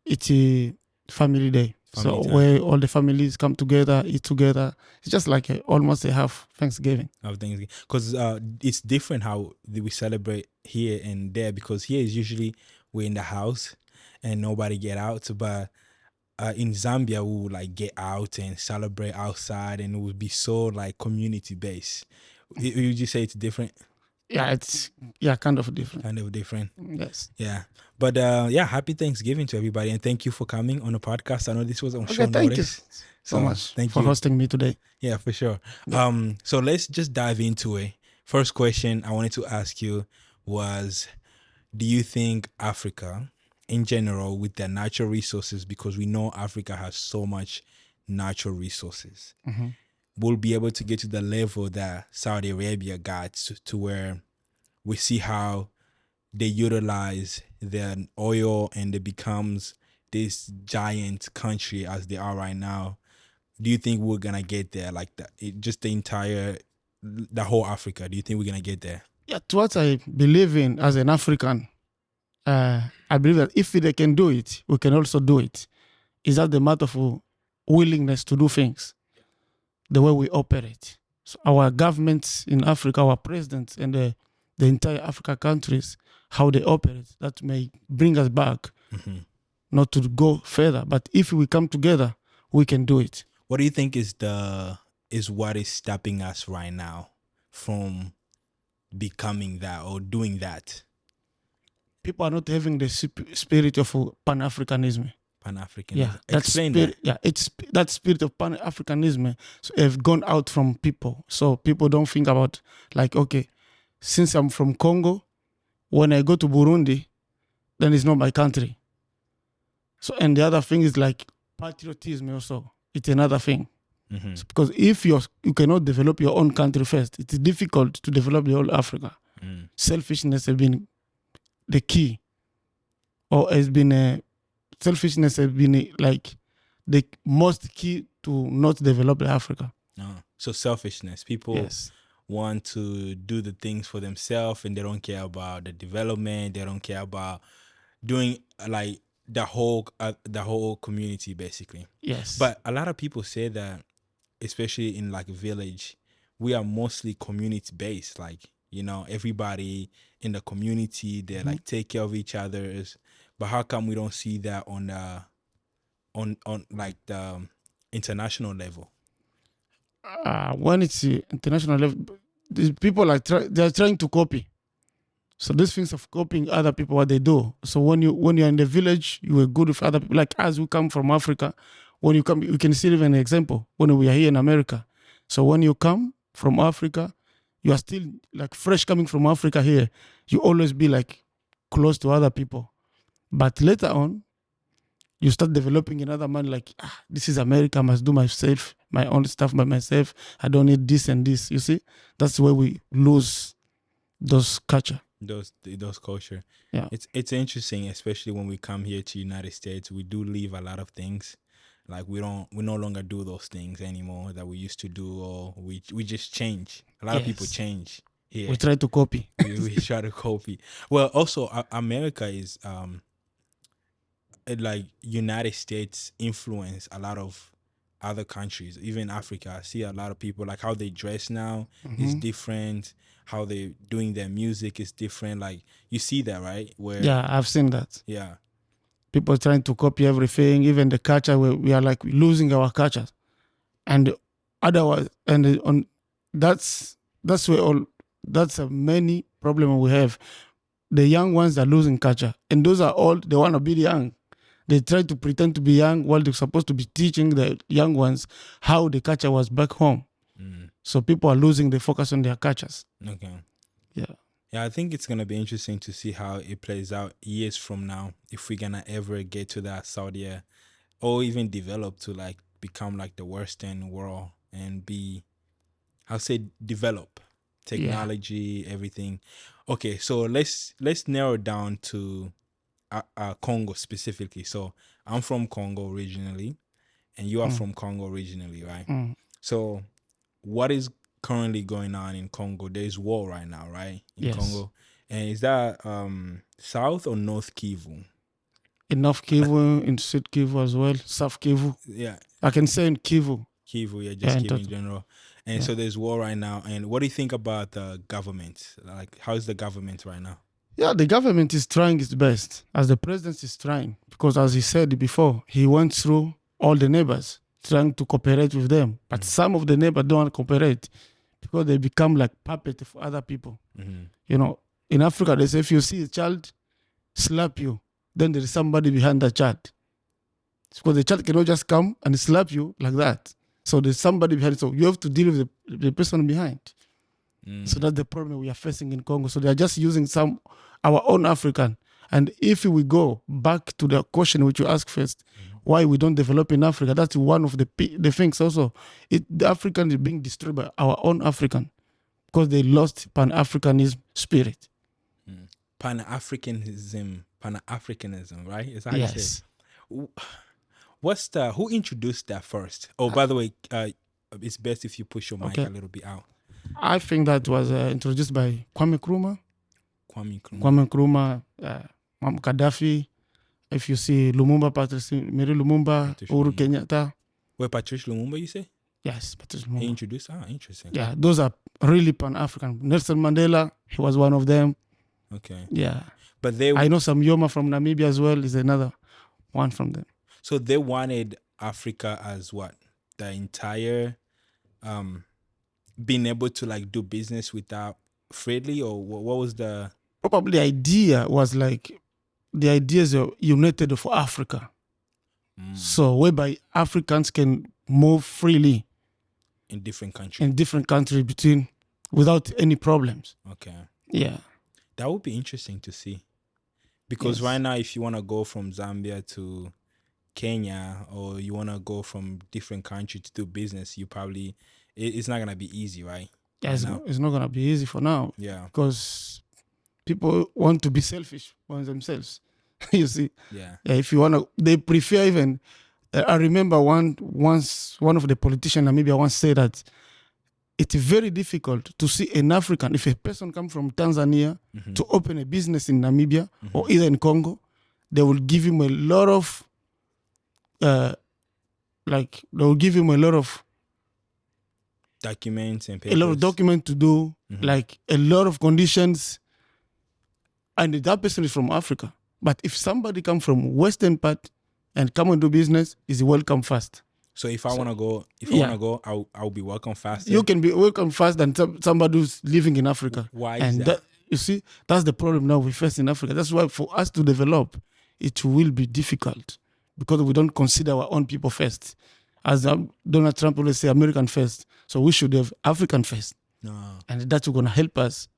it's a family day. Family So time. where all the families come together, eat together. It's just like almost a half Thanksgiving. Of things, because it's different how we celebrate here and there, because here is usually we're in the house and nobody get out, but in Zambia we would like get out and celebrate outside, and it would be so like community based. You just say it's different? Yeah, it's kind of different. Kind of different. Yes. Yeah, but happy Thanksgiving to everybody, and thank you for coming on the podcast. I know this was on Okay, short thank you notice, so much thank for you. hosting me today. Yeah, for sure. Yeah. So let's just dive into it. First question I wanted to ask you was, do you think Africa in general, with their natural resources, because we know Africa has so much natural resources, Mm-hmm. will be able to get to the level that Saudi Arabia got to where we see how they utilize their oil and it becomes this giant country as they are right now? Do you think we're gonna get there like that? Just the whole Africa. Do you think we're gonna get there? Yeah, to what I believe in as an African, I believe that if they can do it, we can also do it. Is that the matter of willingness to do things, the way we operate? So our governments in Africa, our presidents, and the entire Africa countries, how they operate, that may bring us back, Mm-hmm. not to go further. But if we come together, we can do it. What do you think is what is stopping us right now from becoming that or doing that? People are not having the spirit of Pan-Africanism. Pan-Africanism. Yeah, Explain that. Yeah, it's that spirit of Pan-Africanism have gone out from people. So people don't think about like, okay, since I'm from Congo, when I go to Burundi, then it's not my country. So, and the other thing is like patriotism also. It's another thing. Mm-hmm. So because if you cannot develop your own country first, it's difficult to develop the whole Africa. Mm. Selfishness has been the key, or has been selfishness has been like the most key to not develop Africa. No. So selfishness. People Yes. want to do the things for themselves, and they don't care about the development. They don't care about doing like the whole community basically. Yes. But a lot of people say that, especially in like a village, we are mostly community based. Like, everybody in the community, they like take care of each other. But how come we don't see that on like the international level? When it's international level, the people are they're trying to copy. So these things of copying other people what they do. So when you're in the village, you are good with other people. Like us, we come from Africa. When you come, you can see even an example when we are here in America. So when you come from Africa, you are still like fresh coming from Africa here. You always be like close to other people. But later on, you start developing another man like, this is America, I must do myself, my own stuff by myself. I don't need this and this. You see, that's where we lose those culture. Those culture. Yeah. It's interesting, especially when we come here to United States. We do leave a lot of things. Like we no longer do those things anymore that we used to do, or we just change. A lot of people change here. We try to copy. we try to copy. Well, also America is like United States influence a lot of other countries, even Africa. I see a lot of people like how they dress now is different. How they doing their music is different. Like you see that, right? Where I've seen that. Yeah. People trying to copy everything, even the culture. We are like losing our culture, and otherwise, and on that's where all that's a many problem we have. The young ones are losing culture, and those are old. They want to be young. They try to pretend to be young while they're supposed to be teaching the young ones how the culture was back home. So people are losing the focus on their cultures. Okay. Yeah. Yeah, I think it's gonna be interesting to see how it plays out years from now, if we're gonna ever get to that Saudi, or even develop to like become like the Western world and be, I'll say, develop technology, everything. Okay, so let's narrow down to Congo specifically. So I'm from Congo originally, and you are from Congo originally, right? So what is currently going on in Congo? There's war right now, right? In Congo. And is that South or North Kivu? in North Kivu, in South Kivu as well, South Kivu. Yeah, I can say in Kivu. Kivu, yeah, Yeah, just in Kivu in total. general. And Yeah. so there's war right now. And what do you think about the government? Like, how's the government right now? Yeah, the government is trying its best, as the president is trying, because as he said before, he went through all the neighbors trying to cooperate with them. But some of the neighbors don't want to cooperate because they become like puppet for other people. Mm-hmm. You know, in Africa, they say if you see a child slap you, then there is somebody behind the child. It's because the child cannot just come and slap you like that. So there's somebody behind. So you have to deal with the person behind. So that's the problem we are facing in Congo. So they are just using our own African. And if we go back to the question which you asked first, why we don't develop in Africa, that's one of the things also. The African is being destroyed by our own African because they lost Pan-Africanism spirit. Pan-Africanism, right? Is that how you say Yes. it? Who introduced that first? Oh, by the way, it's best if you push your mic a little bit out. I think that was introduced by Kwame Nkrumah. Kwame Nkrumah. Kwame Nkrumah, Gaddafi. If you see Lumumba, Patrice Emery Lumumba, Uhuru Kenyatta. Wait, Patrice Lumumba, you say? Yes, Patrice Lumumba. He introduced? Ah, interesting. Yeah, those are really Pan-African. Nelson Mandela, he was one of them. Okay. Yeah. But I know some Yoma from Namibia as well is another one from them. So they wanted Africa as what? The entire being able to like do business without freely, or what was the probably idea was like the ideas are united for Africa. So whereby Africans can move freely in different countries without any problems. Okay. Yeah. That would be interesting to see. Because right now, if you want to go from Zambia to Kenya, or you want to go from different countries to do business, you probably, it's not going to be easy, right? Yeah, it's not going to be easy for now. Yeah. Because people want to be selfish on themselves. You see? Yeah. If you want to, they prefer even, I remember one of the politicians in Namibia once said that it's very difficult to see an African, if a person comes from Tanzania to open a business in Namibia or either in Congo, they will give him a lot of, documents and papers. A lot of documents to do, like a lot of conditions, and that person is from Africa. But if somebody comes from Western part and come and do business, is welcome fast. So if I want to go, I'll be welcome faster. You can be welcome fast than somebody who's living in Africa. Why is that? You see, that's the problem now we face in Africa. That's why for us to develop, it will be difficult because we don't consider our own people first. As Donald Trump always say, American first. So we should have African first. No. And that's going to help us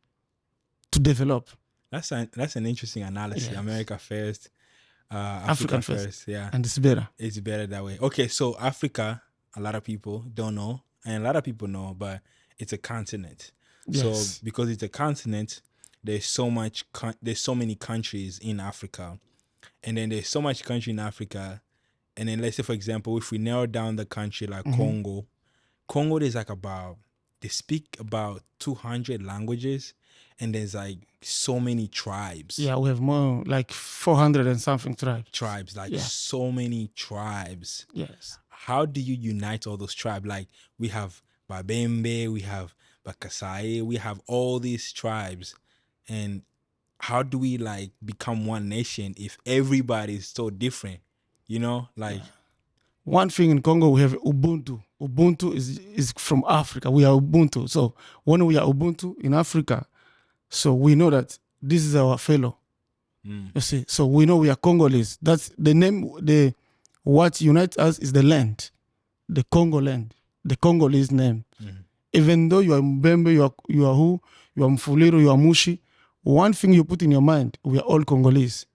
to develop. That's an interesting analysis. Yes. America first, Africa first. Yeah. And it's better. It's better that way. Okay, so Africa, a lot of people don't know, and a lot of people know, but it's a continent. Yes. So because it's a continent, there's so many countries in Africa. And then there's so much country in Africa. And then let's say, for example, if we narrow down the country like Congo, there's like they speak about 200 languages, and there's like so many tribes. Yeah, we have more like 400 and something tribes. So many tribes. Yes. How do you unite all those tribes? Like we have Babembe, we have Bakasai, we have all these tribes. And how do we like become one nation if everybody is so different? You know, like one thing in Congo, we have Ubuntu. Ubuntu is from Africa. We are Ubuntu. So when we are Ubuntu in Africa, so we know that this is our fellow. You see, so we know we are Congolese. That's the name. What unites us is the land, the Congo land, the Congolese name. Even though you are Mbembe, you are who, you are Mfuliru, you are Mushi. One thing you put in your mind, we are all Congolese.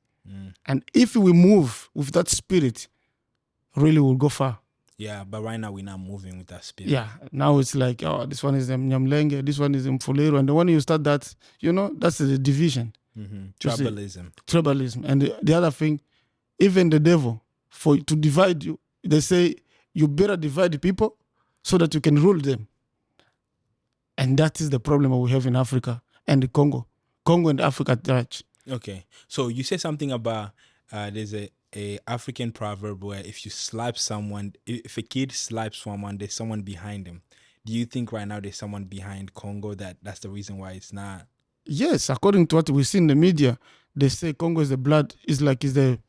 And if we move with that spirit, really we'll go far. Yeah, but right now we're not moving with that spirit. Yeah, now it's like, oh, this one is Nyamlenge, this one is Mfuliru. And when you start that, that's the division. Tribalism. And the other thing, even the devil, to divide you, they say you better divide the people so that you can rule them. And that is the problem we have in Africa and the Congo and Africa church. Okay, so you said something about there's a a African proverb where if you slap someone, if a kid slaps someone, there's someone behind him. Do you think right now there's someone behind Congo that's the reason why it's not? Yes, according to what we see in the media, they say Congo is the blood is the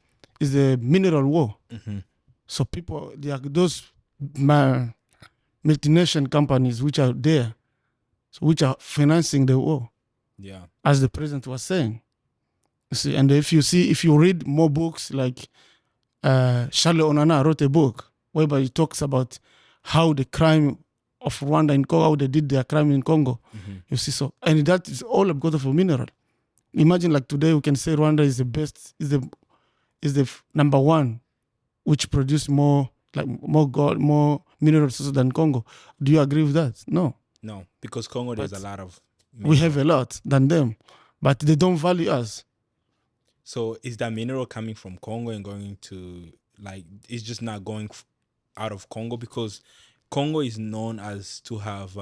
mineral war. Mm-hmm. So people, they are those multinational companies which are there, so which are financing the war, Yeah. as the president was saying. You see, and if you read more books, like Charles Onana wrote a book whereby he talks about how the crime of Rwanda in Congo, how they did their crime in Congo. Mm-hmm. You see, so and that is all because of a mineral. Imagine like today we can say Rwanda is the best, is the number one, which produce more gold, more mineral resources than Congo. Do you agree with that? No. No, because Congo there's a But lot of we have mineral. a lot than them, but they don't value us. So is that mineral coming from Congo and going to like it's just not going out of Congo because Congo is known as to have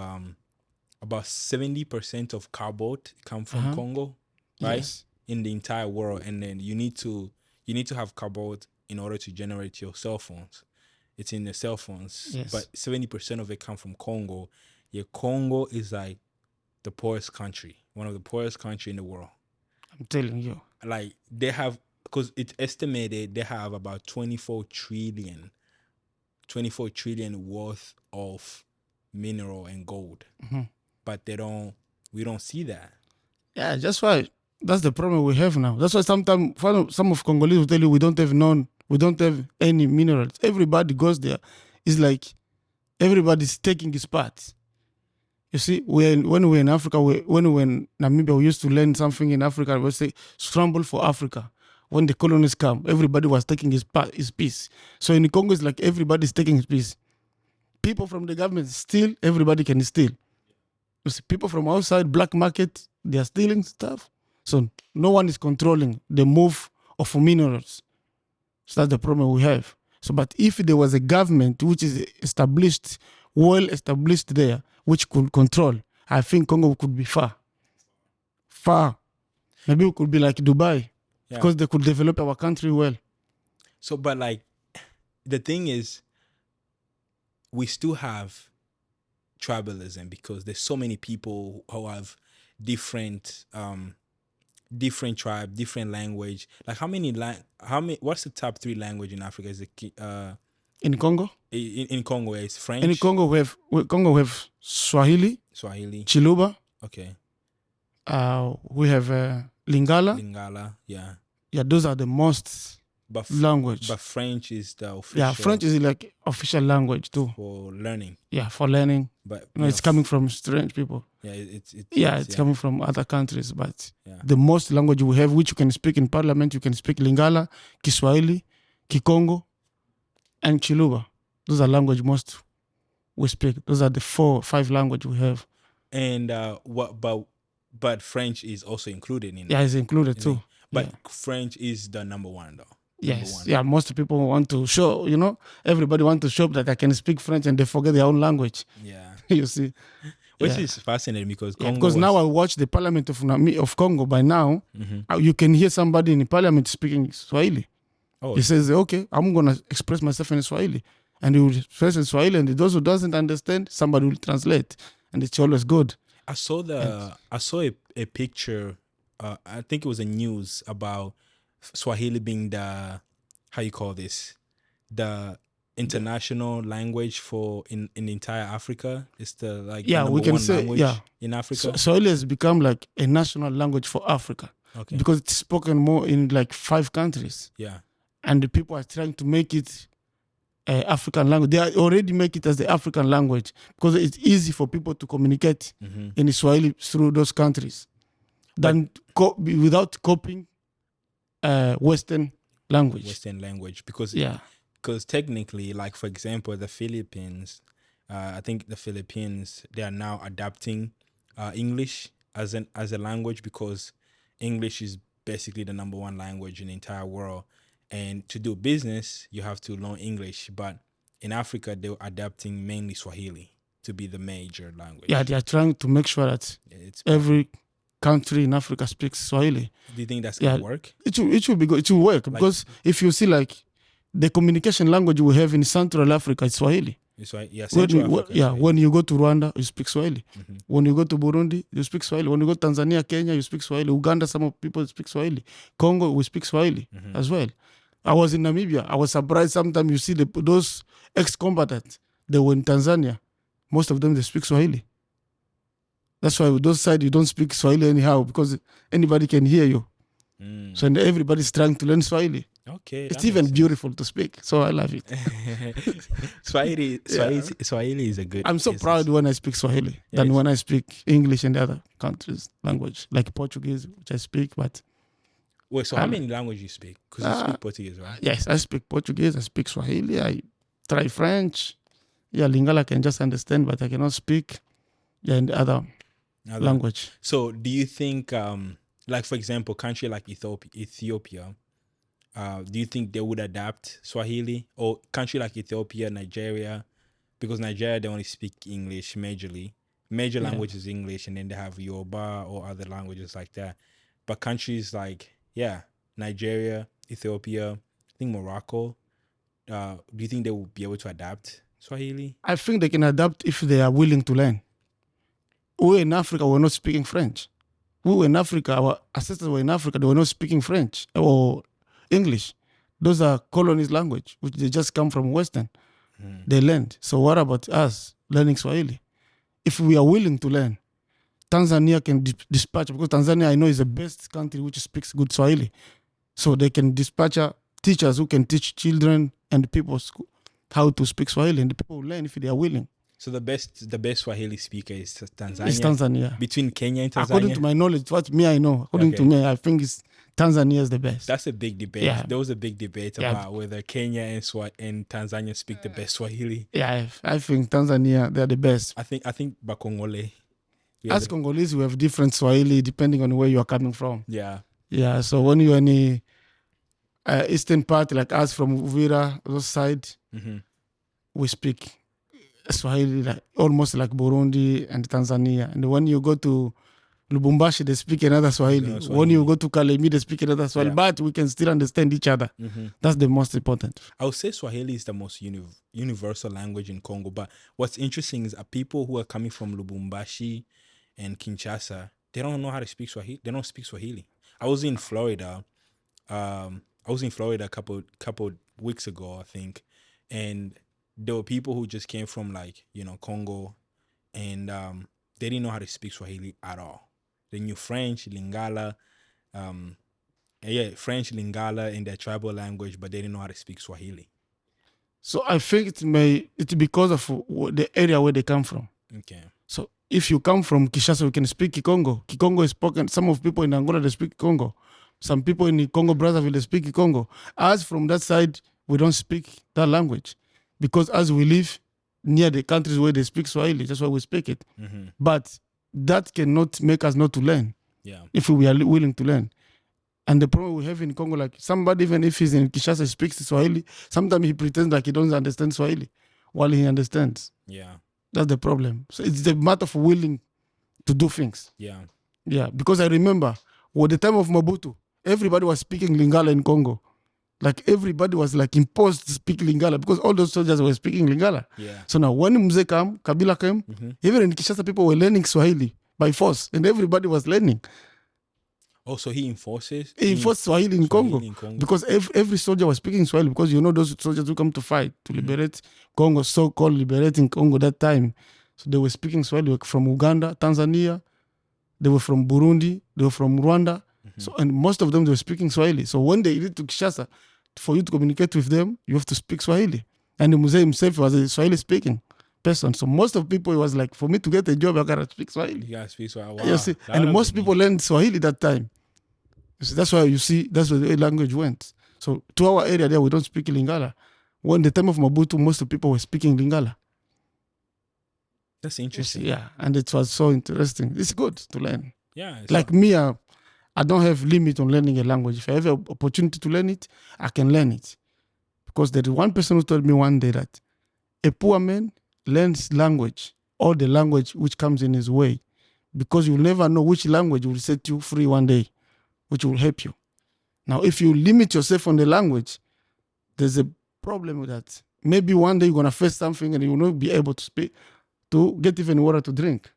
about 70% of cobalt come from Uh-huh. Congo, right? Yes. In the entire world, and then you need to have cobalt in order to generate your cell phones. It's in the cell phones, Yes. but 70% of it come from Congo. Yeah, Congo is like the poorest country, one of the poorest country in the world. I'm telling you. Like they have, because it's estimated they have about 24 trillion worth of mineral and gold, Mhm. but we don't see that. Yeah, that's why that's the problem we have now. That's why sometimes some of Congolese will tell you we don't have any minerals. Everybody goes there. It's like everybody's taking his part. You see, when we're in Africa, when we were in Namibia, we used to learn something in Africa. We say, scramble for Africa. When the colonists come, everybody was taking his piece. So in Congo, it's like everybody's taking his piece. People from the government steal, everybody can steal. You see, people from outside, black market, they are stealing stuff. So no one is controlling the move of minerals. So that's the problem we have. So, but if there was a government which is established, well established there, which could control, I think Congo could be far. Maybe we could be like Dubai, Yeah. because they could develop our country well. So, but like, the thing is, we still have tribalism because there's so many people who have different tribe, different language. Like what's the top 3 language in Africa? Is it In Congo? in Congo it's French? In Congo we have Swahili, Chiluba. Okay. We have Lingala, yeah. Yeah, those are the most language. But French is the official. Yeah, French is like official language too. For learning. Yeah, for learning. But it's coming from strange people. Yeah, it's coming from other countries. But the most language we have, which you can speak in parliament, you can speak Lingala, Kiswahili, Kikongo, and Chiluba. Those are language most we speak. Those are the 4 or 5 language we have. And but French is also included in. Yeah, it's included too. But French is the number 1 though. Yes. Yeah, most people want to show, everybody want to show that I can speak French and they forget their own language. Yeah. You see. Which is fascinating because Congo because now I watch the parliament of Congo. By now, you can hear somebody in the parliament speaking Swahili. He says, okay, I'm going to express myself in Swahili. And he will express in Swahili, and those who doesn't understand, somebody will translate. And it's always good. I saw a picture, I think it was a news about Swahili being the, how you call this, the international language for in the entire Africa. It's the we can say in Africa. Swahili has become like a national language for Africa. Okay. Because it's spoken more in like 5 countries. Yeah. And the people are trying to make it African language. They already make it as the African language because it's easy for people to communicate in Swahili through those countries than without copying Western language. Because technically, like for example, the Philippines, I think the Philippines, they are now adapting English as a language because English is basically the number 1 language in the entire world. And to do business, you have to learn English. But in Africa, they're adapting mainly Swahili to be the major language. Yeah, they are trying to make sure that every country in Africa speaks Swahili. Do you think that's gonna work? It will be good. It will work because if you see like the communication language we have in Central Africa is Swahili. Central Africa. When you go to Rwanda, you speak Swahili. When you go to Burundi, you speak Swahili. When you go to Tanzania, Kenya, you speak Swahili. Uganda, some of people speak Swahili. Congo, we speak Swahili as well. I was in Namibia. I was surprised. Sometimes you see those ex-combatants. They were in Tanzania. Most of them, they speak Swahili. That's why with those sides, you don't speak Swahili anyhow because anybody can hear you. So everybody's trying to learn Swahili. Okay, it's even beautiful to speak, so I love it. Swahili is a good. I'm so proud when I speak Swahili than when I speak English and the other countries' language, like Portuguese, which I speak. But wait, so how many languages you speak? Because you speak Portuguese, right? Yes, I speak Portuguese. I speak Swahili. I try French. Yeah, Lingala I can just understand, but I cannot speak. Yeah, in the other language. So, do you think, like for example, country like Ethiopia? Do you think they would adapt Swahili, or country like Ethiopia, Nigeria, because Nigeria they only speak English majorly. Major language is English, and then they have Yoruba or other languages like that. But countries like Nigeria, Ethiopia, I think Morocco. Do you think they will be able to adapt Swahili? I think they can adapt if they are willing to learn. We in Africa were not speaking French. We were in Africa, our ancestors were in Africa, they were not speaking French or English. Those are colonies language, which they just come from Western. They learned. So what about us learning Swahili? If we are willing to learn, Tanzania can dispatch, because Tanzania I know is the best country which speaks good Swahili. So they can dispatch teachers who can teach children and people how to speak Swahili, and the people will learn if they are willing. So the best Swahili speaker is Tanzania? It's Tanzania. Between Kenya and Tanzania? According to my knowledge, what me I know, according to me, I think Tanzania is the best. That's a big debate. Yeah. There was a big debate about whether Kenya and Tanzania speak the best Swahili. Yeah, I think Tanzania, they're the best. I think Bakongole. As Congolese, we have different Swahili depending on where you are coming from. Yeah. Yeah, so when you're in the eastern part, like us from Uvira, those side, we speak Swahili almost like Burundi and Tanzania. And when you go to Lubumbashi, they speak another Swahili. When you go to Kalemi, they speak another Swahili. Yeah. But we can still understand each other. That's the most important. I would say Swahili is the most universal language in Congo. But what's interesting is people who are coming from Lubumbashi and Kinshasa, they don't know how to speak Swahili. They don't speak Swahili. I was in Florida. A couple weeks ago, I think, and there were people who just came from Congo, and they didn't know how to speak Swahili at all. They knew French, Lingala, French, Lingala in their tribal language, but they didn't know how to speak Swahili. So I think it's because of the area where they come from. Okay. So if you come from Kinshasa, you can speak Kikongo. Kikongo is spoken. Some of people in Angola, they speak Congo. Some people in the Congo Brazzaville, they speak Congo. As from that side, we don't speak that language. Because as we live near the countries where they speak Swahili, that's why we speak it. But that cannot make us not to learn. Yeah. If we are willing to learn. And the problem we have in Congo, like somebody, even if he's in Kinshasa, speaks Swahili, sometimes he pretends like he doesn't understand Swahili while he understands. Yeah. That's the problem. So it's the matter of willing to do things. Yeah. Yeah. Because I remember at the time of Mobutu, everybody was speaking Lingala in Congo. Like everybody was like imposed to speak Lingala because all those soldiers were speaking Lingala. Yeah. So now when Mzee came, Kabila came, even in Kinshasa people were learning Swahili by force, and everybody was learning. Oh, so he enforced Swahili in Congo. Because every soldier was speaking Swahili, because those soldiers who come to fight to liberate Congo, so-called liberating Congo that time. So they were speaking Swahili from Uganda, Tanzania, they were from Burundi, they were from Rwanda. So, and most of them, they were speaking Swahili. So when they reached to Kinshasa, for you to communicate with them, you have to speak Swahili. And the Mzee himself was a Swahili-speaking person. So most of people, it was like, for me to get a job, I gotta speak Swahili. You gotta speak Swahili. Wow. You see? And most people learned Swahili that time. So that's why that's where the language went. So to our area there, we don't speak Lingala. When the time of Mobutu, most of the people were speaking Lingala. That's interesting. Yeah, and it was so interesting. It's good to learn. Yeah. Like me, I don't have limit on learning a language. If I have an opportunity to learn it, I can learn it. Because there is one person who told me one day that a poor man learns language, all the language which comes in his way, because you'll never know which language will set you free one day, which will help you. Now, if you limit yourself on the language, there's a problem with that. Maybe one day you're gonna face something and you will not be able to speak, to get even water to drink.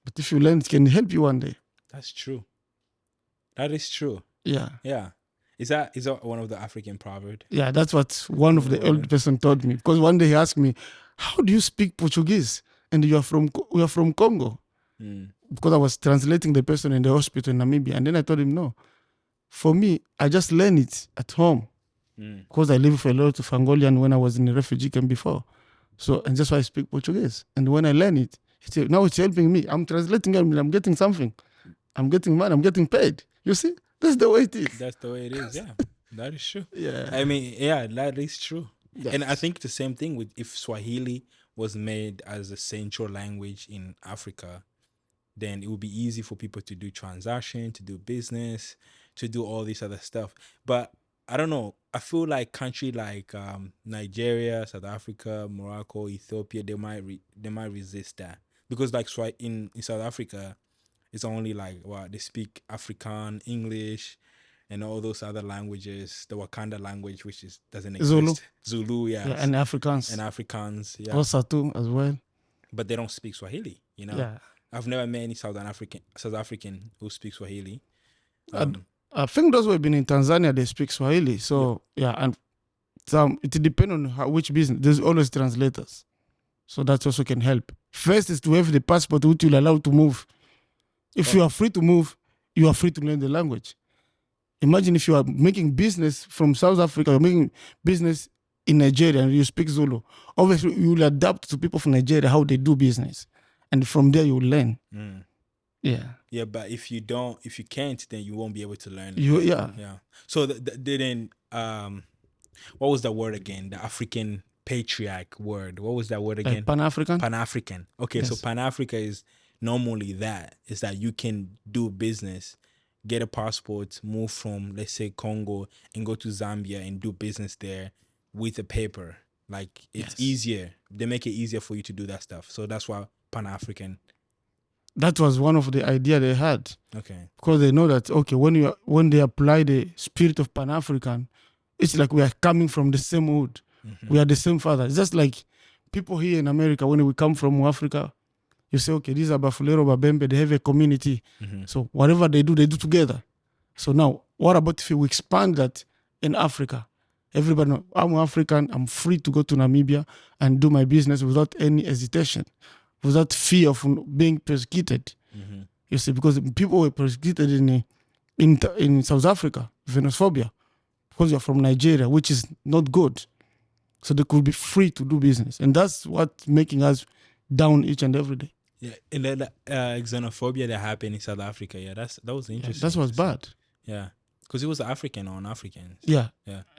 But if you learn, it can help you one day. That's true. That is true. Yeah. Yeah. Is that one of the African proverbs? Yeah, that's what one of the old person told me. Because one day he asked me, "How do you speak Portuguese? And we are from Congo." Because I was translating the person in the hospital in Namibia, and then I told him, "No, for me, I just learned it at home because I lived for a lot of Angolian when I was in a refugee camp before. So, and that's why I speak Portuguese. And when I learn it, now it's helping me. I'm translating it, I'm getting something. I'm getting money. I'm getting paid. You see, that's the way it is. That's the way it is. Yeah, that is true. Yeah, I mean, yeah, that is true. yes. And I think the same thing with if Swahili was made as a central language in Africa, then it would be easy for people to do transaction, to do business, to do all this other stuff. But I don't know. I feel like country like Nigeria, South Africa, Morocco, Ethiopia, they might resist that because like in South Africa, it's only like they speak Afrikaan, English, and all those other languages. The Wakanda language, which doesn't exist. Zulu, yeah, and Africans, yeah, also too as well. But they don't speak Swahili. You know, Yeah, I've never met any South African who speaks Swahili. I think those who have been in Tanzania, they speak Swahili. So yeah, and it depends on which business. There's always translators, so that also can help. First is to have the passport which will allow to move. If you are free to move, you are free to learn the language. Imagine if you are making business from South Africa, you're making business in Nigeria and you speak Zulu. Obviously, you will adapt to people from Nigeria, how they do business. And from there, you will learn. Yeah. Yeah, but if you can't, then you won't be able to learn. Yeah. So then, what was the word again? The African patriarch word. What was that word again? Pan-African. Pan-African. Okay, yes. So Pan-Africa is normally is that you can do business, get a passport, move from, let's say, Congo and go to Zambia and do business there with a paper. Like, it's easier. They make it easier for you to do that stuff. So that's why Pan-African. That was one of the idea they had. Okay. Because they know that, okay, when they apply the spirit of Pan-African, it's like we are coming from the same wood. We are the same father. It's just like people here in America, when we come from Africa, you say, okay, these are Bafulero, Babembe, they have a community. So whatever they do together. So now, what about if we expand that in Africa? Everybody knows, I'm African, I'm free to go to Namibia and do my business without any hesitation, without fear of being persecuted. You see, because people were persecuted in South Africa, xenophobia, because you're from Nigeria, which is not good. So they could be free to do business. And that's what's making us down each and every day. Yeah, and then xenophobia that happened in South Africa, that was interesting. That was bad. Yeah, because it was African on Africans. Yeah.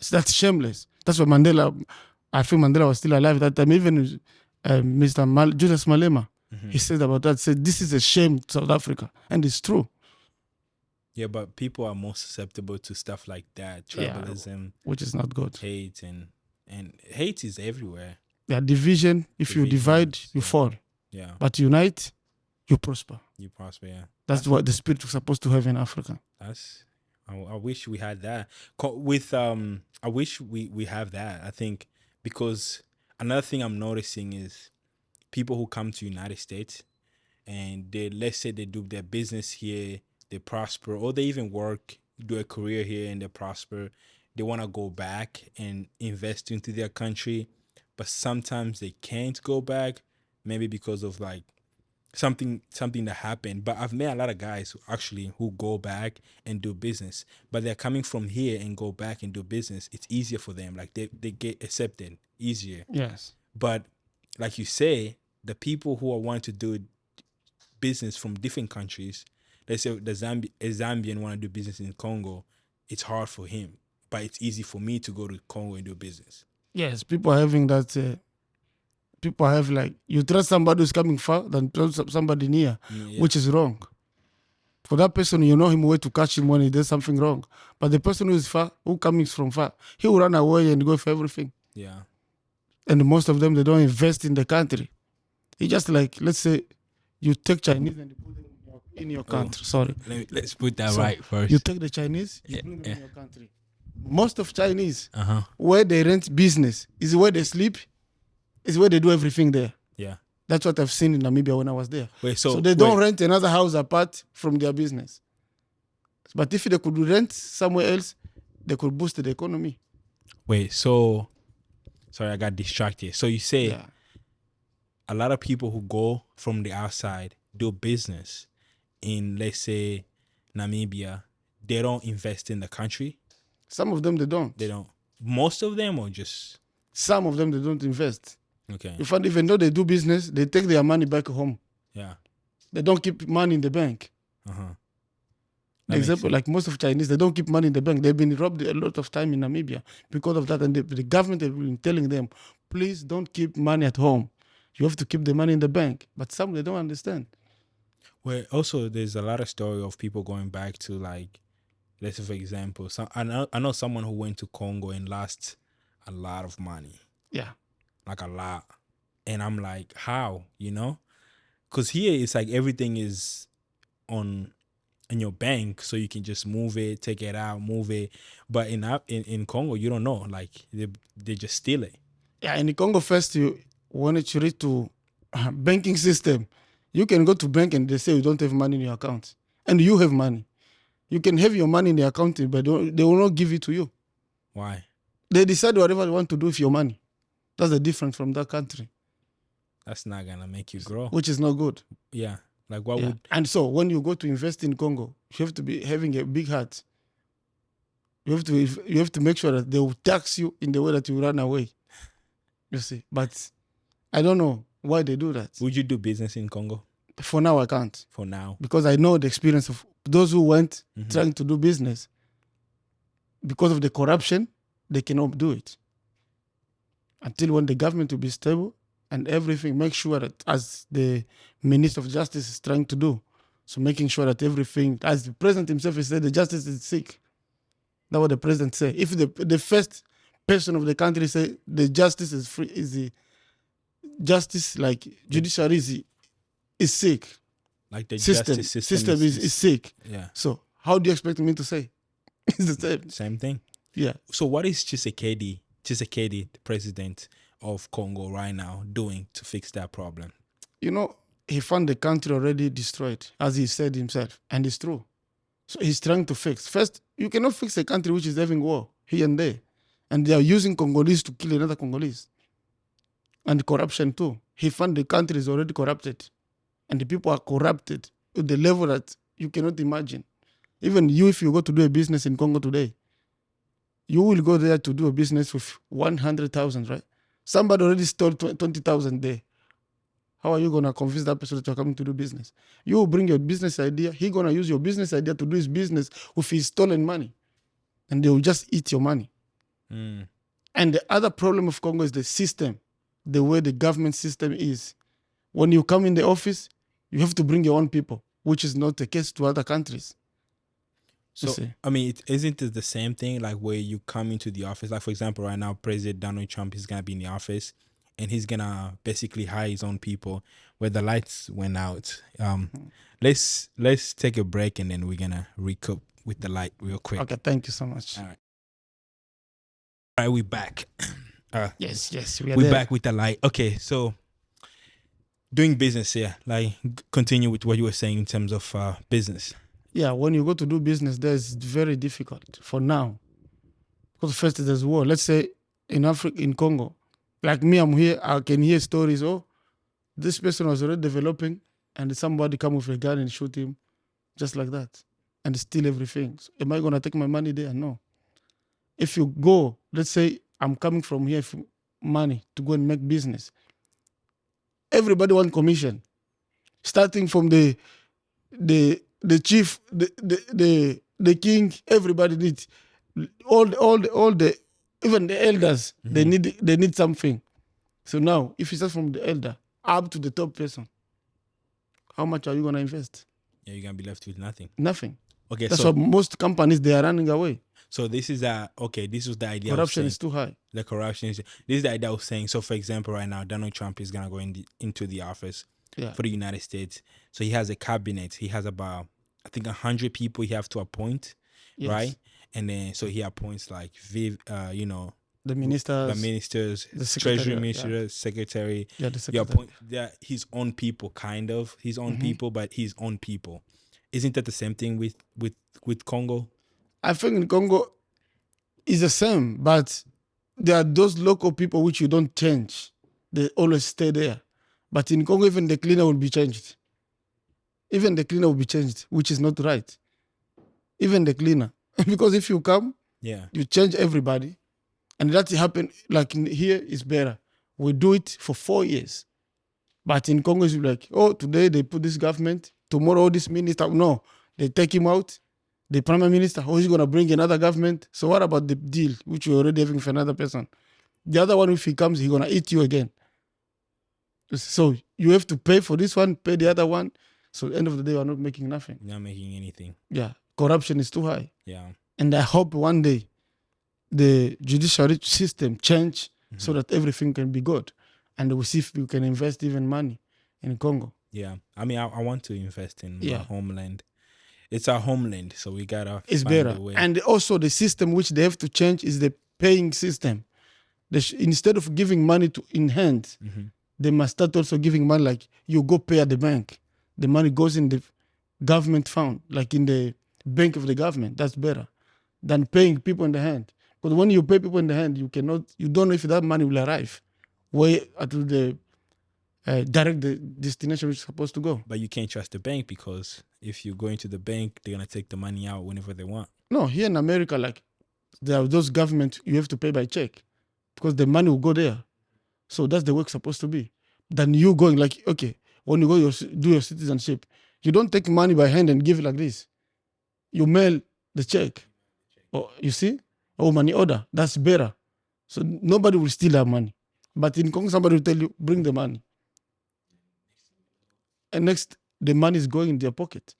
So that's shameless. That's why I think Mandela was still alive at that time. Even Mr. Julius Malema, he said about that, said, this is a shame to South Africa. And it's true. Yeah, but people are more susceptible to stuff like that, tribalism. Which is not good. Hate, and hate is everywhere. Yeah, division. If you divide, you fall. Yeah. But unite, you prosper. You prosper, yeah. That's what the spirit was supposed to have in Africa. I wish we had that. I wish we have that. I think because another thing I'm noticing is people who come to United States and let's say they do their business here, they prosper, or they even do a career here and they prosper. They want to go back and invest into their country, but sometimes they can't go back. Maybe because of like something that happened. But I've met a lot of guys who go back and do business. But they're coming from here and go back and do business. It's easier for them. Like they get accepted easier. Yes. But like you say, the people who are wanting to do business from different countries, let's say a Zambian want to do business in Congo, it's hard for him. But it's easy for me to go to Congo and do business. Yes, people are having that... people have like, you trust somebody who's coming far than trust somebody near, which is wrong. For that person, you know him where to catch him when he does something wrong. But the person who is far, who comes from far, he will run away and go for everything. Yeah. And most of them, they don't invest in the country. He just like, let's say, you take Chinese and you put them in your country. Sorry. Let's put that So, right first. You take the Chinese, you bring them in your country. Most of Chinese, where they rent business is where they sleep, is where they do everything there. Yeah. That's what I've seen in Namibia when I was there. Wait, so they don't rent another house apart from their business. But if they could rent somewhere else, they could boost the economy. Wait, so sorry, I got distracted. So you say a lot of people who go from the outside do business in, let's say, Namibia, they don't invest in the country? Some of them, they don't. They don't. Most of them, or just? Some of them, they don't invest. Okay. In fact, even though they do business, they take their money back home. Yeah. They don't keep money in the bank. For example, like most of Chinese, they don't keep money in the bank. They've been robbed a lot of time in Namibia because of that. And the government have been telling them, please don't keep money at home. You have to keep the money in the bank. But some, they don't understand. Well, also, there's a lot of story of people going back to, like, let's say, for example, I know someone who went to Congo and lost a lot of money. Yeah. Like a lot. And I'm like, how? You know? Because here it's like everything is in your bank, so you can just move it, take it out, move it. But in Congo, you don't know. Like, they just steal it. Yeah, in the Congo first, when it's reach to banking system, you can go to bank and they say you don't have money in your account. And you have money. You can have your money in the account, but they will not give it to you. Why? They decide whatever they want to do with your money. That's the difference from that country. That's not going to make you grow. Which is not good. Yeah. Like, what would... And so, when you go to invest in Congo, you have to be having a big heart. You have to make sure that they will tax you in the way that you run away. You see. But I don't know why they do that. Would you do business in Congo? For now, I can't. For now? Because I know the experience of those who went trying to do business. Because of the corruption, they cannot do it. Until when the government will be stable and everything, make sure that, as the Minister of Justice is trying to do, so making sure that everything, as the President himself has said, the justice is sick. That's what the President said. If the first person of the country say the justice is free, is the justice, like judiciary is sick. Like the system is sick. Yeah. So how do you expect me to say? It's the same. Same thing. Yeah. So what is Tshisekedi, the president of Congo right now, doing to fix that problem? You know, he found the country already destroyed, as he said himself, and it's true. So he's trying to fix. First, you cannot fix a country which is having war here and there. And they are using Congolese to kill another Congolese. And corruption too. He found the country is already corrupted. And the people are corrupted to the level that you cannot imagine. Even you, if you go to do a business in Congo today, you will go there to do a business with 100,000, right? Somebody already stole 20,000 there. How are you going to convince that person that you're coming to do business? You will bring your business idea. He's going to use your business idea to do his business with his stolen money. And they will just eat your money. And the other problem of Congo is the system, the way the government system is. When you come in the office, you have to bring your own people, which is not the case to other countries. So, I mean, isn't it the same thing, like where you come into the office? Like, for example, right now, President Donald Trump is going to be in the office and he's going to basically hire his own people where the lights went out. Let's take a break and then we're going to recoup with the light real quick. Okay, thank you so much. All right, we're back. Yes, we're back with the light. Okay, so doing business here, like continue with what you were saying in terms of business. Yeah, when you go to do business, it's very difficult for now. Because first there's war. Let's say in Africa, in Congo, like me, I'm here, I can hear stories. Oh, this person was already developing and somebody come with a gun and shoot him just like that and steal everything. So am I going to take my money there? No. If you go, let's say I'm coming from here for money to go and make business. Everybody wants commission. Starting from the chief, the king, everybody needs all the even the elders. They need something. So now, if you start from the elder up to the top person, how much are you gonna invest? Yeah, you're gonna be left with nothing. Nothing. Okay, that's why most companies they are running away. So this is this was the idea. Corruption is too high. The corruption is. This is the idea of saying. So, for example, right now, Donald Trump is gonna go into the office, Yeah. for the United States. So he has a cabinet. He has about, I think, 100 people he have to appoint, Yes. right? And then so he appoints like you know, The the ministers, ministers, the treasury secretary. Yeah. minister, secretary. Yeah, the You secretary. appoint his own people, kind of his own people, but his own people. Isn't that the same thing with Congo? I think in Congo is the same, but there are those local people which you don't change. They always stay there. But in Congo, even the cleaner will be changed. Even the cleaner will be changed, which is not right. Even the cleaner. Because if you come, Yeah. you change everybody. And that happen like in here is better. We do it for 4 years. But in Congo, it's like, oh, today they put this government, tomorrow this minister. No, they take him out. The prime minister, oh, he's going to bring another government. So what about the deal, which you're already having for another person? The other one, if he comes, he's going to eat you again. So you have to pay for this one, pay the other one. So at the end of the day, you're not making nothing. Not making anything. Yeah, corruption is too high. Yeah. And I hope one day the judiciary system change so that everything can be good. And we see if we can invest even money in Congo. Yeah. I mean, I want to invest in my Yeah. homeland. It's our homeland, so we gotta It's find better. a way. And also the system which they have to change is the paying system. Instead of giving money in hand, they must start also giving money like you go pay at the bank. The money goes in the government fund, like in the bank of the government. That's better than paying people in the hand. Because when you pay people in the hand, you don't know if that money will arrive where to the direct the destination which is supposed to go. But you can't trust the bank, because if you go into the bank, they're gonna take the money out whenever they want. No, here in America, like there are those government you have to pay by check because the money will go there. So that's the way it's supposed to be. Then you going like, okay, when you go do your citizenship, you don't take money by hand and give it like this. You mail the check. Or you see? Or money order. That's better. So nobody will steal that money. But in Congo, somebody will tell you, bring the money. And next, the money is going in their pocket.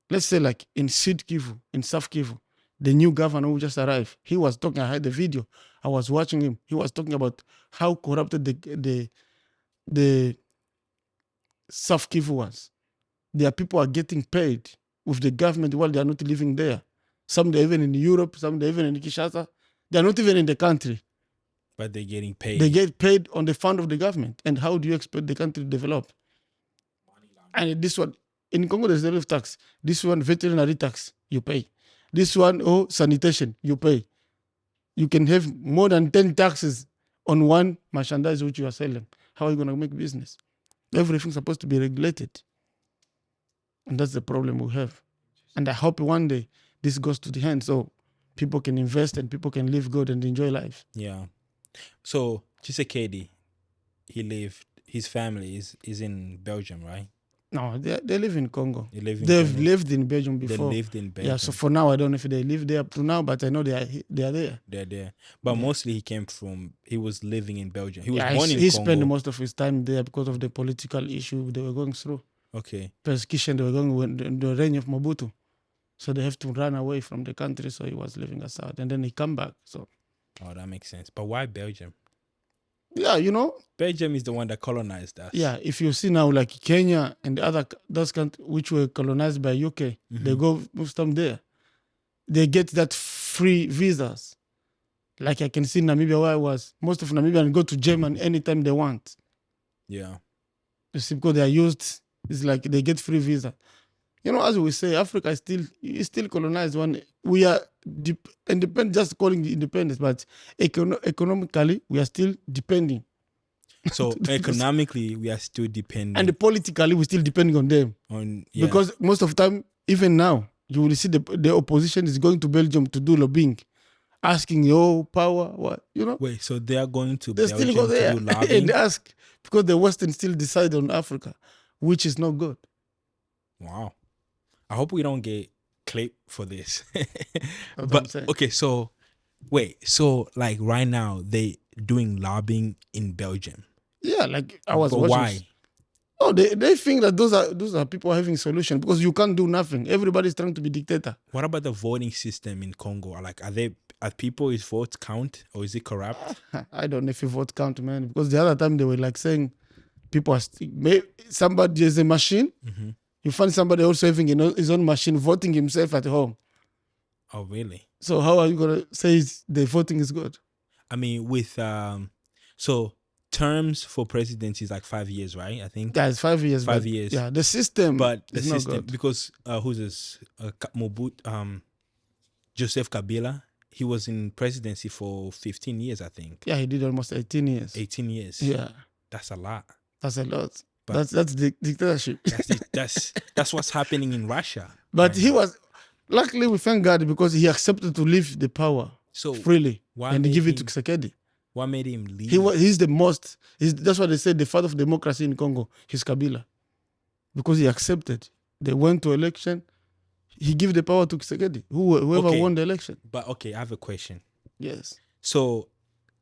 Let's say like in Sud Kivu, in South Kivu, the new governor who just arrived, he was talking, I had the video, I was watching him. He was talking about how corrupted the South Kivu was. Their people are getting paid with the government while they are not living there. Some they're even in Europe, some they're even in Kinshasa. They're not even in the country. But they're getting paid. They get paid on the fund of the government. And how do you expect the country to develop? And this one, in Congo, there's a lot of tax. This one, veterinary tax, you pay. This one, sanitation, you pay. You can have more than 10 taxes on one merchandise which you are selling. How are you going to make business? Everything's supposed to be regulated. And that's the problem we have. And I hope one day this goes to the hand so people can invest and people can live good and enjoy life. Yeah. So Tshisekedi, his family is in Belgium, right? No, they live in Congo. They've lived in Belgium before. They lived in Belgium. Yeah, so for now, I don't know if they live there up to now, but I know they are there. They're there. But mostly he was living in Belgium. He was born in Congo. He spent most of his time there because of the political issue they were going through. Okay. Persecution they were going with the reign of Mobutu. So they have to run away from the country, so he was living aside. And then he come back. So. Oh, that makes sense. But why Belgium? Yeah, Belgium is the one that colonized us. Yeah, if you see now like Kenya and those countries which were colonized by UK, they go move them there. They get that free visas. Like I can see Namibia where I was. Most of Namibians go to Germany anytime they want. Yeah. You see, because they are used, it's like they get free visa. As we say, Africa is still colonized. We are independent, just calling it independence, but economically, we are still depending. So economically, we are still depending. And politically, we're still depending on them. Because most of the time, even now, you will see the opposition is going to Belgium to do lobbying, asking your power, what, Wait, so they are going to Belgium still go there to do lobbying? And ask, because the Western still decide on Africa, which is not good. Wow. I hope we don't get clipped for this. But okay, so wait, so like right now they doing lobbying in Belgium. Yeah, like I was watching. Why? Oh, they think that those are people having solution because you can't do nothing. Everybody's trying to be dictator. What about the voting system in Congo? Like, are people's votes count or is it corrupt? I don't know if you vote count, man. Because the other time they were like saying people are somebody is a machine. Mm-hmm. You find somebody also having his own machine voting himself at home. Oh, really? So how are you gonna say the voting is good? I mean, with so terms for president is like 5 years, right? I think Yeah, it's 5 years. 5 years. Yeah, the system But the is not system, good. because who's this? Joseph Kabila, he was in presidency for 15 years, I think. Yeah, he did almost 18 years. 18 years. Yeah, That's a lot. that's a lot. But That's dictatorship. That's what's happening in Russia. But right he now. was, luckily we thank God because he accepted to leave the power So freely why and made give it to him- Tshisekedi. What made him leave? He's the most. That's why they said the father of democracy in Congo. He's Kabila, because he accepted. They went to election. He gave the power to Tshisekedi, whoever Okay. won the election. But okay, I have a question. Yes. So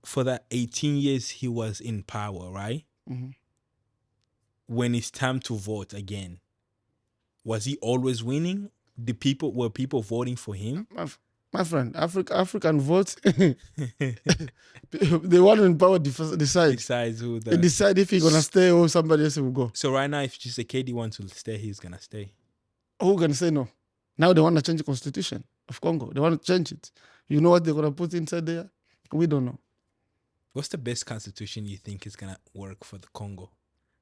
for that 18 years he was in power, right? Mhm. When it's time to vote again, was he always winning? Were people voting for him? My friend, African votes. The one in power decide. Besides who They the decide if he's gonna stay or somebody else will go. So right now, if Tshisekedi wants to stay, he's gonna stay. Who can say no? Now they want to change the constitution of Congo. They want to change it. You know what they're gonna put inside there? We don't know. What's the best constitution you think is gonna work for the Congo?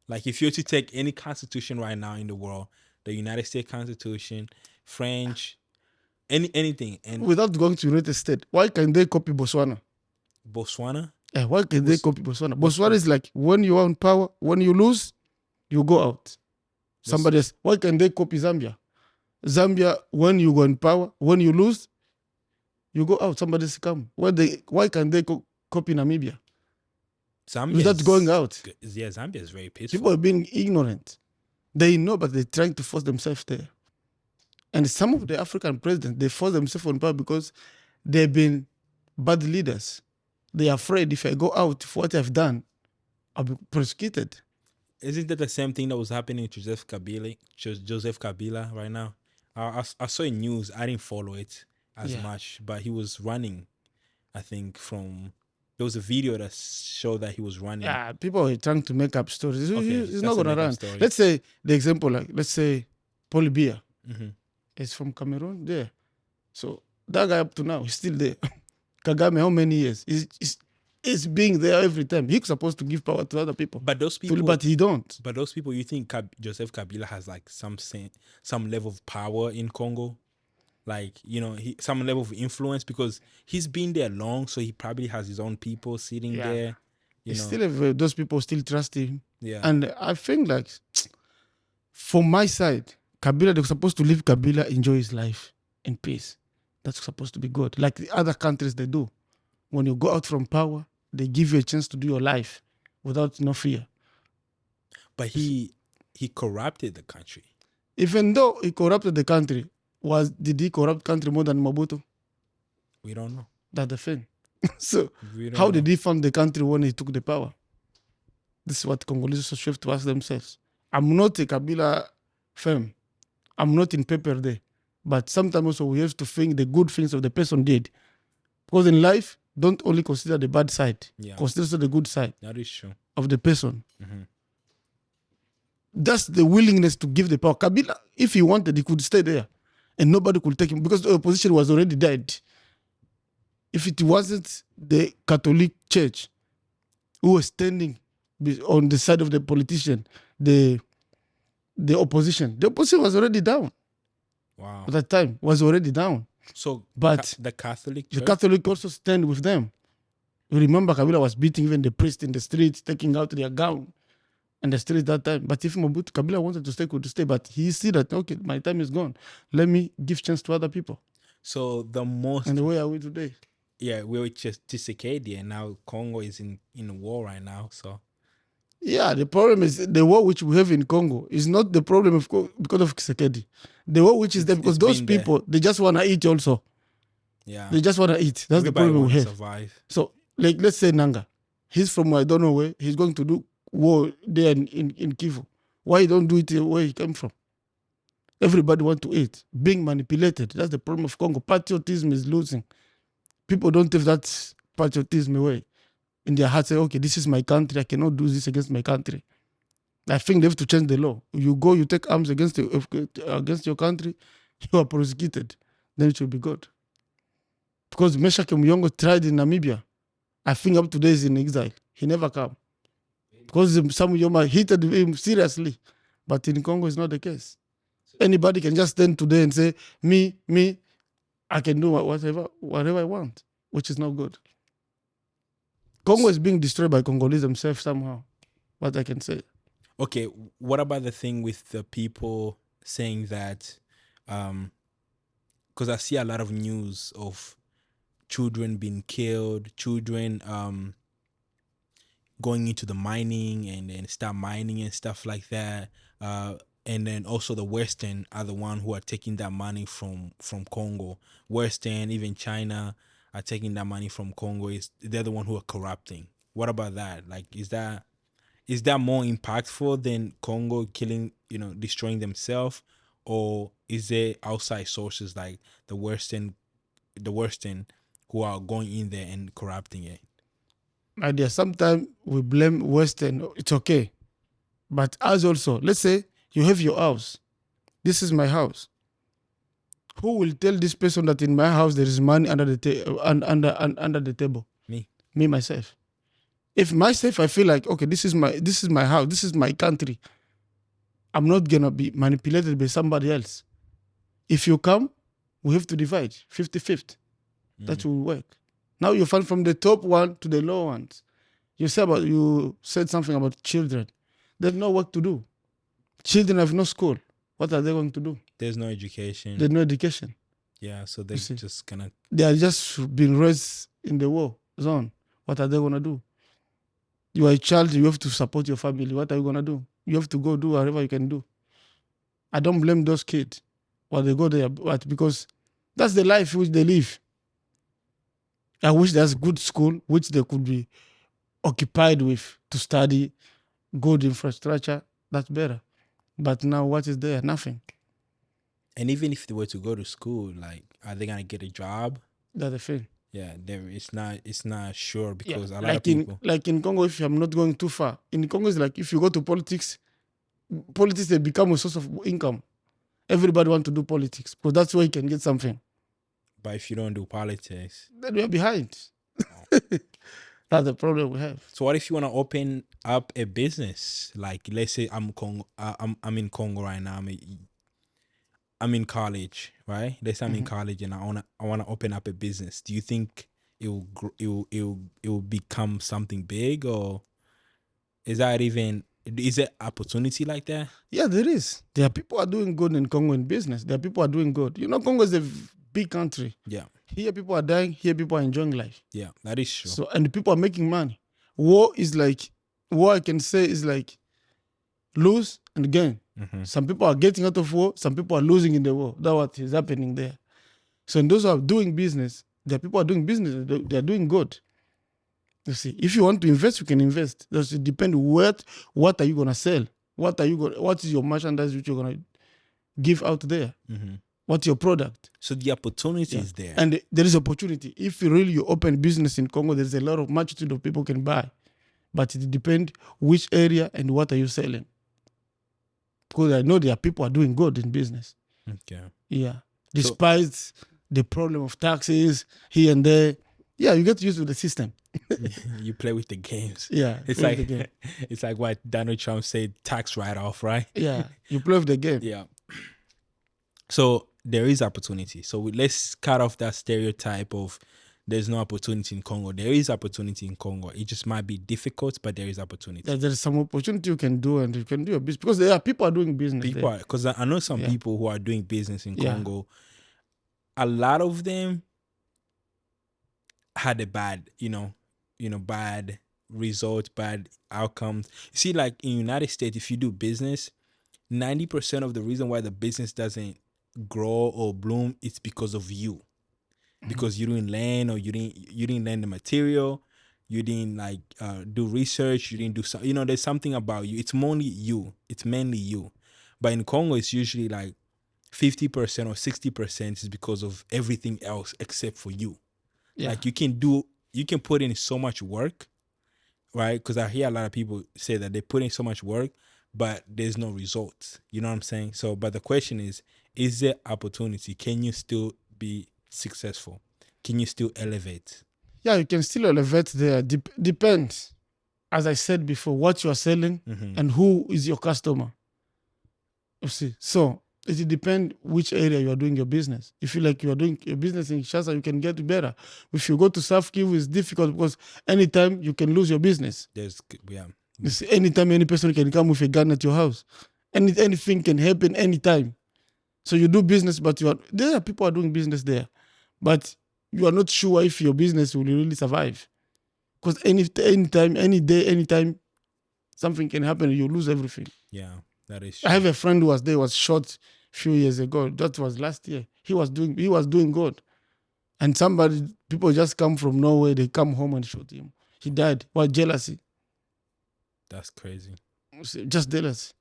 Like if you're to take any constitution right now in the world, the United States Constitution, French, anything, and Without going to United States, why can they copy Botswana? Botswana. Why can they copy Botswana? Botswana is like when you are in power, when you lose, you go out. Somebody else. Why can they copy Zambia? Zambia, when you go in power, when you lose, you go out. Somebody else come. Why can they copy Namibia? Zambia Without going out. Yeah, Zambia is very peaceful. People are being ignorant. They know, but they're trying to force themselves there. And some of the African presidents, they force themselves on power because they've been bad leaders. They are afraid if I go out for what I've done, I'll be prosecuted. Isn't that the same thing that was happening to Joseph Kabila right now? I saw in news. I didn't follow it as much, but he was running. I think there was a video that showed that he was running. Yeah, people are trying to make up stories. He's not that's a going to make-up run. story. Let's say the example, let's say Paul Biya Mm-hmm. is from Cameroon there. So that guy up to now, he's still there. Kagame, how many years? He's being there every time. He's supposed to give power to other people. But those people, But he don't. But those people, you think Joseph Kabila has like some level of power in Congo? Like, some level of influence, because he's been there long, so he probably has his own people sitting there. Still, those people still trust him. Yeah. And I think like, from my side, Kabila, they're supposed to leave Kabila, enjoy his life in peace. That's supposed to be good. Like the other countries they do. When you go out from power, they give you a chance to do your life without no fear. But he corrupted the country. Even though he corrupted the country, did he corrupt country more than Mobutu? We don't know. That's the thing. So how did he fund the country when he took the power? This is what Congolese also have to ask themselves. I'm not a Kabila fan. I'm not in paper there. But sometimes also we have to think the good things of the person did. Because in life, don't only consider the bad side. Yeah. Consider also the good side That is true. of the person. Mm-hmm. That's the willingness to give the power. Kabila, if he wanted, he could stay there. And nobody could take him because the opposition was already dead. If it wasn't the Catholic Church who was standing on the side of the politician, the opposition was already down. Wow. At that time, was already down. So, but the Catholic Church? The Catholic also stand with them. You remember Kabila was beating even the priest in the streets, taking out their gown in the streets that time. But if Kabila wanted to stay, could stay. But he see that, okay, my time is gone. Let me give chance to other people. So the most... And where are we today? Yeah, we're just Tshisekedi, and now Congo is in a war right now, so... Yeah, the problem is the war which we have in Congo is not the problem because of Tshisekedi. The war which is there because those people, they just want to eat also. Yeah. They just want to eat. That's the problem we have. Survive. So, like, let's say Nanga. He's from I don't know where. He's going to do war there in Kivu. Why he don't do it where he came from? Everybody want to eat. Being manipulated. That's the problem of Congo. Patriotism is losing. People don't have that patriotism away. In their heart say, okay, this is my country. I cannot do this against my country. I think they have to change the law. You go, you take arms against your country, you are prosecuted. Then it will be good. Because Meshach Muyongo tried in Namibia. I think up to today is in exile. He never come. Because some Yoma hated him seriously. But in Congo, it's not the case. Anybody can just stand today and say, me, I can do whatever I want, which is not good. Congo is being destroyed by Congolese themselves somehow. What I can say. Okay, what about the thing with the people saying that, because I see a lot of news of children being killed, children going into the mining and then start mining and stuff like that. And then also the Western are the one who are taking that money from Congo. Western, even China are taking that money from Congo. They're the one who are corrupting. What about that? Like, is that more impactful than Congo killing, destroying themselves, or is there outside sources like the Western who are going in there and corrupting it? My dear, sometimes we blame Western. It's okay. But as also, let's say you have your house. This is my house. Who will tell this person that in my house there is money under the table? Me myself. If myself I feel like, okay, this is my house, this is my country, I'm not gonna be manipulated by somebody else. If you come, we have to divide 50-50. That will work. Now you find from the top one to the low ones. You said something about children. They have no work to do. Children have no school. What are they going to do? There's no education. There's no education. Yeah, so they just gonna. They are just being raised in the war zone. What are they gonna do? You are a child. You have to support your family. What are you gonna do? You have to go do whatever you can do. I don't blame those kids. Why they go there, but because that's the life which they live. I wish there's good school which they could be occupied with to study, good infrastructure. That's better. But now what is there? Nothing. And even if they were to go to school, like, are they gonna get a job? That's the thing. Yeah, it's not sure because a lot like of people. Like in Congo, if I'm not going too far, in Congo it's like if you go to politics they become a source of income. Everybody want to do politics because that's where you can get something. But if you don't do politics, then we are behind. That's the problem we have. So what if you want to open up a business? Like, let's say I'm in Congo right now. I'm in college, right? Let's say I'm in college and I wanna open up a business. Do you think it will become something big, or is there opportunity like that? Yeah, there is. There are people who are doing good in Congo in business. There are people who are doing good. Congo is a big country. Yeah. Here people are dying. Here people are enjoying life. Yeah, that is true. So and people are making money. War I can say is like lose and gain. Some people are getting out of war. Some people are losing in the war. That's what is happening there. So in those who are doing business, there are people who are doing business. They are doing good. You see, if you want to invest, you can invest. It depends what are you gonna sell? What is your merchandise which you're gonna give out there? What's your product? So the opportunity is there. And there is opportunity. If you open business in Congo, there's a lot of multitude of people can buy. But it depends which area and what are you selling. Because I know there are people who are doing good in business. Okay. Yeah. Despite the problem of taxes here and there. Yeah, you get used to the system. You play with the games. Yeah. It's like what Donald Trump said, tax write-off, right? Yeah. You play with the game. Yeah. So there is opportunity. So let's cut off that stereotype of there's no opportunity in Congo. There is opportunity in Congo. It just might be difficult, but there is opportunity. There's some opportunity you can do, and you can do a business because there are people are doing business. Because I know some people who are doing business in Congo. A lot of them had a bad, bad result, bad outcomes. You see, like in United States, if you do business, 90% of the reason why the business doesn't grow or bloom, it's because of you. Because you didn't learn, or you didn't learn the material, you didn't do research, you didn't do some, there's something about you. It's mainly you. But in Congo, it's usually like 50% or 60% is because of everything else except for you. Yeah. Like you can put in so much work, right? Because I hear a lot of people say that they put in so much work, but there's no results. You know what I'm saying? So, but the question is there opportunity? Can you still be successful? Can you still elevate? Yeah, you can still elevate there. Depends, as I said before, what you are selling and who is your customer. You see, so it depends which area you are doing your business. If you like you are doing your business in Kinshasa, you can get better. If you go to South Kivu, it's difficult because anytime you can lose your business. Yeah. You see, anytime any person can come with a gun at your house, anything can happen anytime. So you do business, but there are people are doing business there, but you are not sure if your business will really survive. Because anytime, any day, anytime, something can happen, you lose everything. Yeah, that is I true. have a friend who was shot a few years ago. That was last year. He was doing good, and people just come from nowhere. They come home and shot him. He died. Why? Jealousy. That's crazy. Just jealous.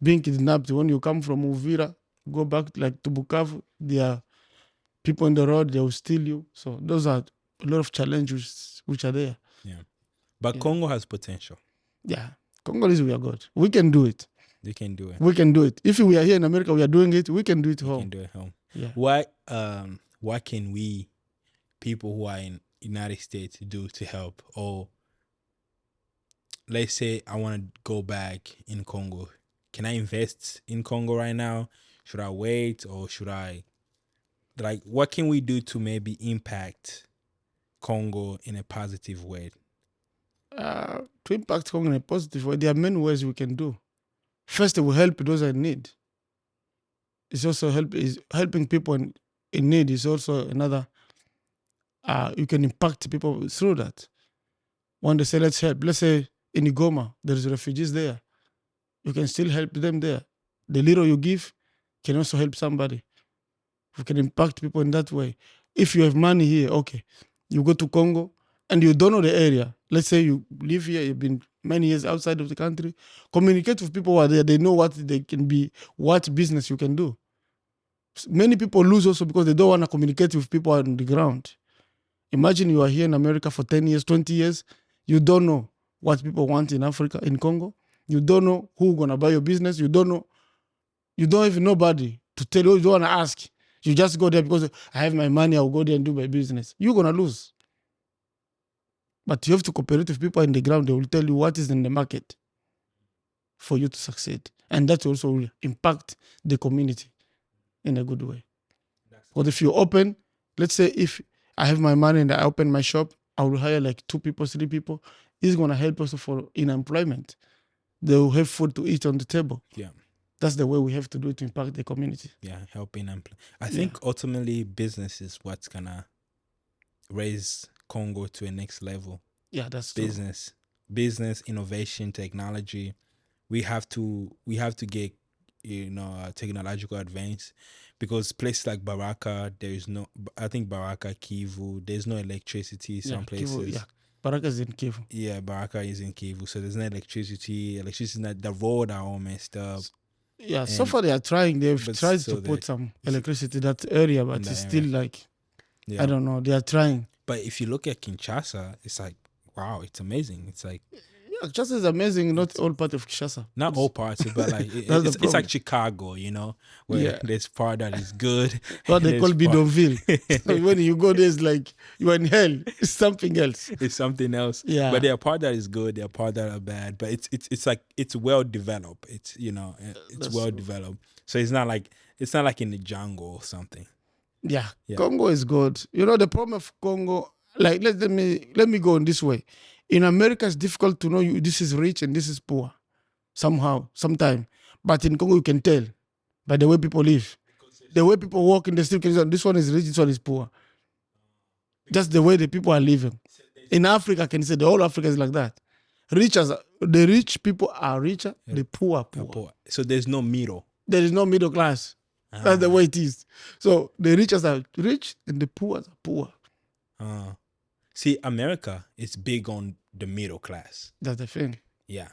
Being kidnapped. When you come from Uvira, go back like to Bukavu, there are people on the road. They will steal you. So those are a lot of challenges which are there. Yeah, but Yeah. Congo has potential. Yeah, Congolese, we are good. We can do it. They can do it. We can do it. If we are here in America, we are doing it. We can do it We home. can do it home. Yeah. What can we, people who are in United States, do to help? Or let's say I want to go back in Congo. Can I invest in Congo right now? Should I wait, or should I, like, what can we do to maybe impact Congo in a positive way? To impact Congo in a positive way, there are many ways we can do. First, it will help those in need. It's also helping people in need is also another. You can impact people through that. When they say let's help, let's say in Igoma there's refugees there, you can still help them there. The little you give can also help somebody. You can impact people in that way. If you have money here, okay, you go to Congo and you don't know the area. Let's say you live here, you've been many years outside of the country. Communicate with people who are there. They know what they can be, what business you can do. Many people lose also because they don't want to communicate with people on the ground. Imagine you are here in America for 10 years, 20 years. You don't know what people want in Africa, in Congo. You don't know who's going to buy your business. You don't know. You don't even nobody to tell you. You don't want to ask. You just go there because I have my money. I'll go there and do my business. You're going to lose. But you have to cooperate with people on the ground. They will tell you what is in the market for you to succeed. And that also will impact the community in a good way. Because if you open, let's say if I have my money and I open my shop, I will hire like 2 people, 3 people. It's going to help also for in employment. They will have food to eat on the table. Yeah. That's the way we have to do it to impact the community. Yeah, helping them. I think ultimately business is what's gonna raise Congo to a next level. Yeah, that's business, true. Business, innovation, technology. We have to get technological advance, because places like Baraka, there is no. I think Baraka, Kivu, there's no electricity. Some places. Kivu, Baraka is in Kivu. Yeah, Baraka is in Kivu, so there's no electricity. Electricity, not the road are all messed up. Yeah, so far they are trying. They've tried to put some electricity in that area, but it's still like, I don't know. They are trying. But if you look at Kinshasa, it's like, wow, it's amazing. It's like, yeah, Kinshasa is amazing. Not all part of Kinshasa. Not all parts, but like it's like Chicago, where there's part that is good. What they call bidonville. When you go there, it's like you are in hell. It's something else. It's something else. Yeah. But there are part that is good. There are part that are bad. But it's like it's well developed. It's it's well developed. So it's not like in the jungle or something. Yeah. Congo is good. The problem of Congo. Like let me go in this way. In America, it's difficult to know this is rich and this is poor, somehow, sometime. But in Congo, you can tell by the way people live, the way people walk in the street. This one is rich, this one is poor. Just the way the people are living. In Africa, I can say the whole Africa is like that. The rich people are richer, the poor are poor. So there's no middle. There is no middle class. That's the way it is. So the richest are rich and the poor are poor. See, America is big on the middle class. That's the thing. Yeah,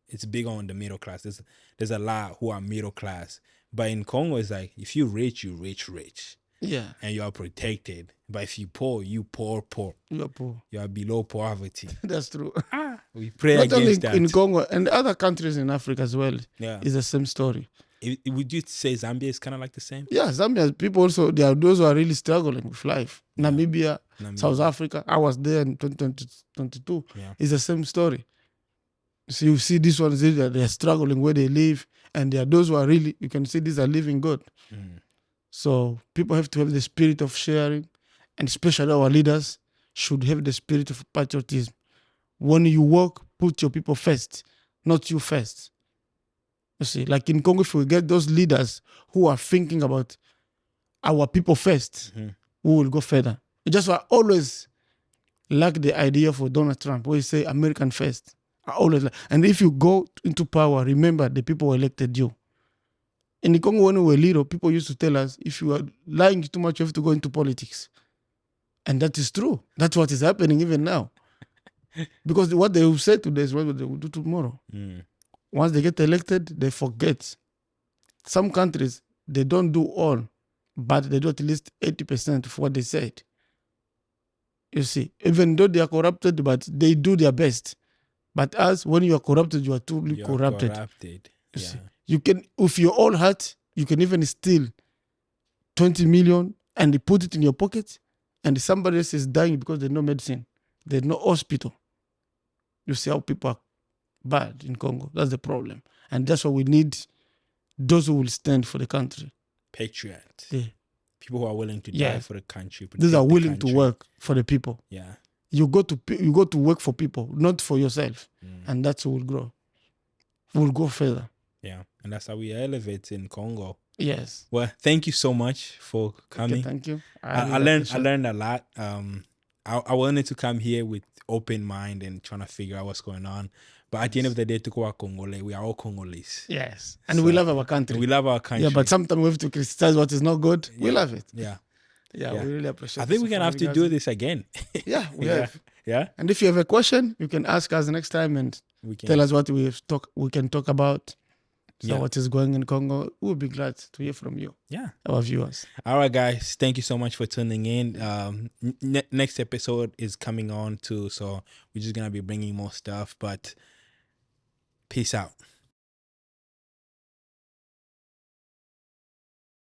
it's big on the middle class. There's a lot who are middle class. But in Congo, it's like, if you're rich, you rich. Yeah. And you are protected. But if you poor, you poor. You are poor. You are below poverty. That's true. We pray Not only against that. in Congo and other countries in Africa as well. Yeah. It's the same story. Would you say Zambia is kind of like the same? Yeah, Zambia people also, there are those who are really struggling with life. Yeah. Namibia, South Africa. I was there in 2022. Yeah. It's the same story. So you see these ones, they're struggling where they live, and there are those who are really, you can see these are living good. Mm. So people have to have the spirit of sharing, and especially our leaders should have the spirit of patriotism. When you work, put your people first, not you first. You see, like in Congo, if we get those leaders who are thinking about our people first, we will go further. Just I always like the idea for Donald Trump, where he say American first. I always like, and if you go into power, remember the people who elected you. In the Congo, when we were little, people used to tell us, if you are lying too much, you have to go into politics. And that is true. That's what is happening even now. Because what they will say today is what they will do tomorrow. Mm. Once they get elected, they forget. Some countries, they don't do all, but they do at least 80% of what they said. You see, even though they are corrupted, but they do their best. But us, when you are corrupted, you are truly corrupted. You see, you can, with your own heart, you can even steal 20 million and put it in your pocket, and somebody else is dying because there's no medicine, there's no hospital. You see how people are bad in Congo. That's the problem. And that's why we need those who will stand for the country. Patriots. Yeah. People who are willing to die for the country. These are willing to work for the people. Yeah. You go to work for people, not for yourself. And that's who will grow. We'll go further. Yeah. And that's how we elevate in Congo. Yes. Well, thank you so much for coming. Okay, thank you. I learned a lot. I wanted to come here with open mind and trying to figure out what's going on. But at the end of the day, we are all Congolese. Yes. And we love our country. We love our country. Yeah, but sometimes we have to criticize what is not good. We love it. Yeah. Yeah, we really appreciate it. I think we're going to have to do this again. Yeah, we have. Yeah. And if you have a question, you can ask us next time and tell us what we can talk about. So what is going in Congo. We'll be glad to hear from you. Yeah. Our viewers. All right, guys. Thank you so much for tuning in. Next episode is coming on too. So we're just going to be bringing more stuff. But peace out.